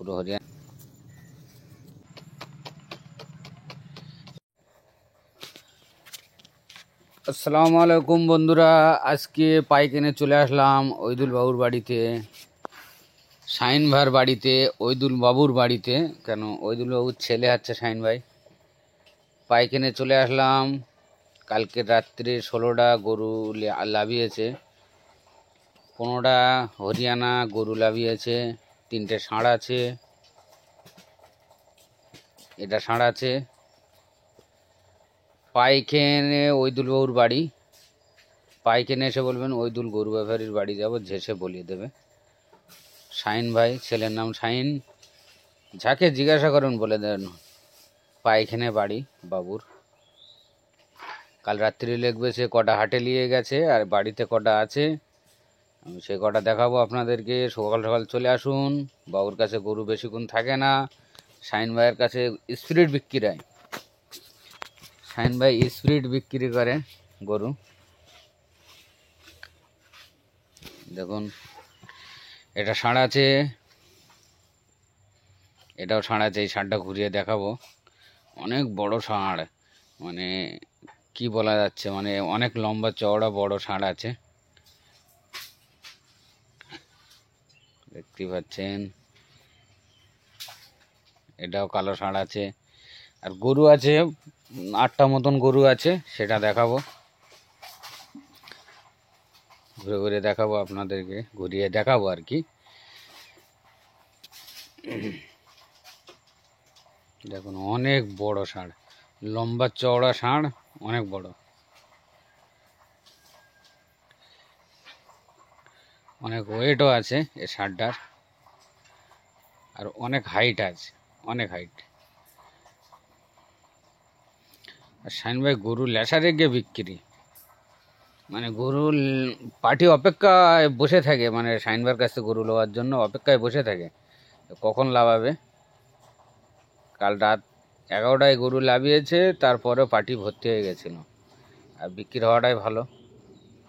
পুরো হরিয়ানা। আসসালামু আলাইকুম বন্ধুরা, আজকে পাইকেনে চলে আসলাম ওইদুল বাবুর বাড়িতে, শাহিন ভাইয়ের বাড়িতে, ওইদুল বাবুর বাড়িতে। কেন, ওইদুল বাবুর ছেলে হচ্ছে শাহিন ভাই। পাইকেনে চলে আসলাম। কালকে রাত্রে 16টা গরু লাভিয়েছে, 15টা হরিয়ানা গরু লাভিয়েছে, 3টে ষাঁড় আছে, এটা ষাঁড় আছে। পাইকেনে ওইদুল বাবুর বাড়ি। পাইকেনে এসে বলবেন ওইদুল গরু ব্যাপারীর বাড়ি যাব, ঝেসে বলিয়ে দেবে। শাহিন ভাই, ছেলের নাম শাহিন, যাকে জিজ্ঞাসা করুন বলে দেন পাইখানে বাড়ি বাবুর। কাল রাত্রি লিখবে সে কটা হাটে নিয়ে গেছে আর বাড়িতে কটা আছে, আমি সে কটা দেখাবো আপনাদেরকে। সকাল সকাল চলে আসুন, বাবুর কাছে গরু বেশিক্ষণ থাকে না। শাহিন ভাইয়ের কাছে স্পিরিট বিক্রি হয়, শাহিন ভাই স্পিরিট বিক্রি করে গরু। দেখুন, এটা ষাঁড় আছে, এটাও ষাঁড় আছে। এই ষাঁড়টা ঘুরিয়ে দেখাবো। অনেক বড় ষাঁড়, মানে কি বলা যাচ্ছে, মানে অনেক লম্বা চওড়া বড় ষাঁড় আছে, দেখতে পাচ্ছেন। এটাও কালো ষাঁড় আছে। আর গরু আছে 8টা মতন গরু আছে, সেটা দেখাবো, ঘুরে ঘুরে দেখাবো আপনাদেরকে, ঘুরিয়ে দেখাবো আর কি। দেখুন, অনেক বড় ষাঁড়, লম্বা চওড়া ষাঁড়, অনেক বড়, অনেক ওয়েটও আছে এই ষাঁড়টার, আর অনেক হাইট আছে, অনেক হাইট। আর শাহিন ভাই গরু লেসারে গিয়ে বিক্রি, মানে গরু পার্টি অপেক্ষায় বসে থাকে, মানে শাহিন ভাইয়ের কাছে গরু নেওয়ার জন্য অপেক্ষায় বসে থাকে কখন লাভাবে। কাল রাত 11টায় গরু লাভিয়েছে, তারপরেও পার্টি ভর্তি হয়ে গেছিল। আর বিক্রি হওয়াটাই ভালো,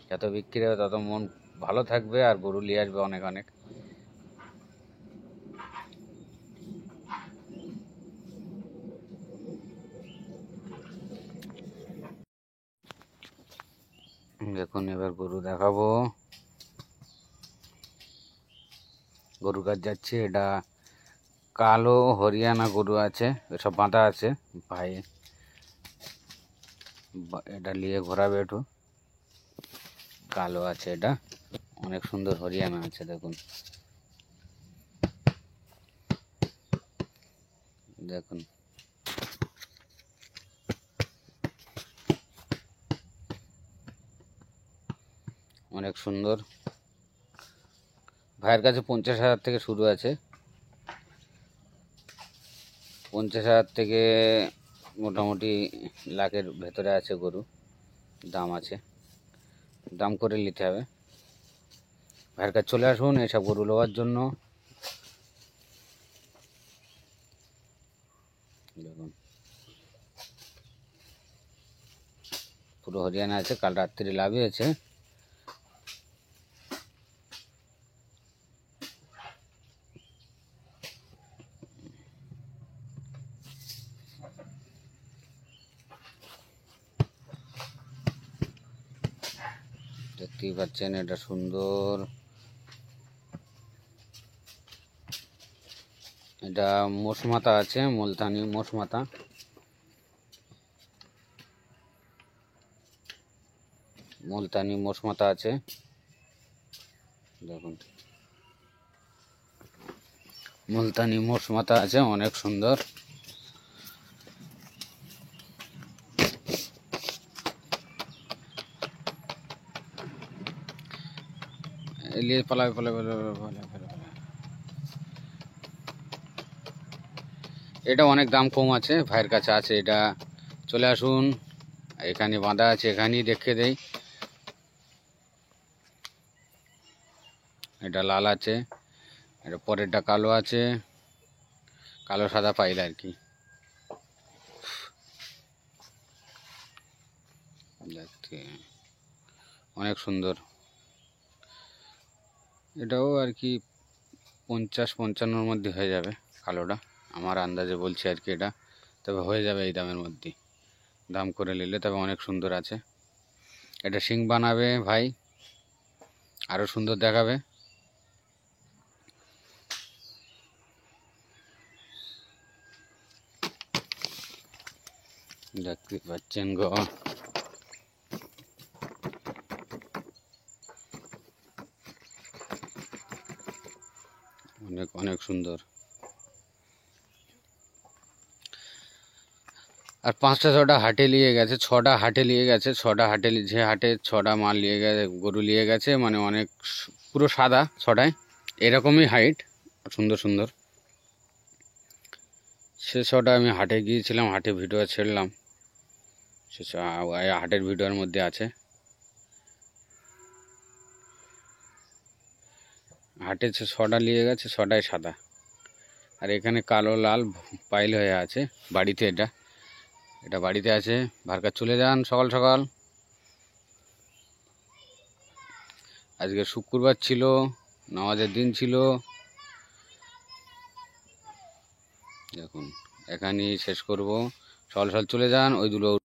যত বিক্রি হবে তত মন ভালো থাকবে, আর গরু নিয়ে আসবে অনেক অনেক। দেখুন, এবার গরু দেখাবো। গরু কাজ যাচ্ছে, এটা কালো হরিয়ানা গরু আছে, এসব বাঁধা আছে ভাই, এটা নিয়ে ঘোরাবে একটু। কালো আছে, এটা অনেক সুন্দর হরিয়ানা আছে। দেখুন দেখুন, অনেক সুন্দর। ভাইয়ের কাছে 50,000 থেকে শুরু আছে, 50,000 থেকে মোটামুটি লাখের ভেতরে আছে গরু, দাম আছে, দাম করে নিতে হবে। ভাইয়ের কাছে চলে আসুন এসব গরু নেওয়ার জন্য। দেখুন, পুরো হরিয়ানা আছে, কাল রাত্রি লাভিয়েছে। দেখতেই পাচ্ছেন, এটা সুন্দর। এটা মোষ মাথা আছে, মুলতানি মোষ মাথা, মুলতানি মোষ মাথা আছে। দেখুন, মুলতানি মোষ মাথা আছে, অনেক সুন্দর। এলিয়ে পালাবে পালাবে পালাবে। এটা অনেক দাম কম আছে, ভাইয়ের কাছে আছে। এটা চলে আসুন, এখানে বাঁধা আছে, এখানেই দেখে দেই। এটা লাল আছে, এটা পরেরটা কালো আছে, কালো সাদা পাইল আর কি। দেখতে অনেক সুন্দর, এটাও আর কি 50-55 মধ্যে হয়ে যাবে কালোটা, আমার আন্দাজে বলছি আর কি এটা, তবে হয়ে যাবে এই দামের মধ্যে, দাম করে নিলে তবে অনেক সুন্দর আছে। এটা শিং বানাবে ভাই, আরও সুন্দর দেখাবে। দেখতে পাচ্ছেন গো, অনেক অনেক সুন্দর। আর 5টা-6টা হাটে নিয়ে গেছে, 6টা হাটে নিয়ে গেছে, 6টা হাটে, যে হাটে 6টা মাল নিয়ে গেছে, গরু নিয়ে গেছে, মানে অনেক পুরো সাদা 6টায়, এরকমই হাইট, সুন্দর সুন্দর। সে 6টা আমি হাটে গিয়েছিলাম, হাটে ভিডিও ছেড়লাম, সে হাটের ভিডিওর মধ্যে আছে। হাটে 6টা নিয়ে গেছে, 6টায় সাদা, আর এখানে কালো লাল পাইল হয়ে আছে বাড়িতে। এটা বাড়িতে আছে, ভারকার চলে যান সকাল সকাল। আজকে শুক্রবার ছিল, নামাজের দিন ছিল। দেখুন এখানেই শেষ করব, সকাল সকাল চলে যান, ওই দুটো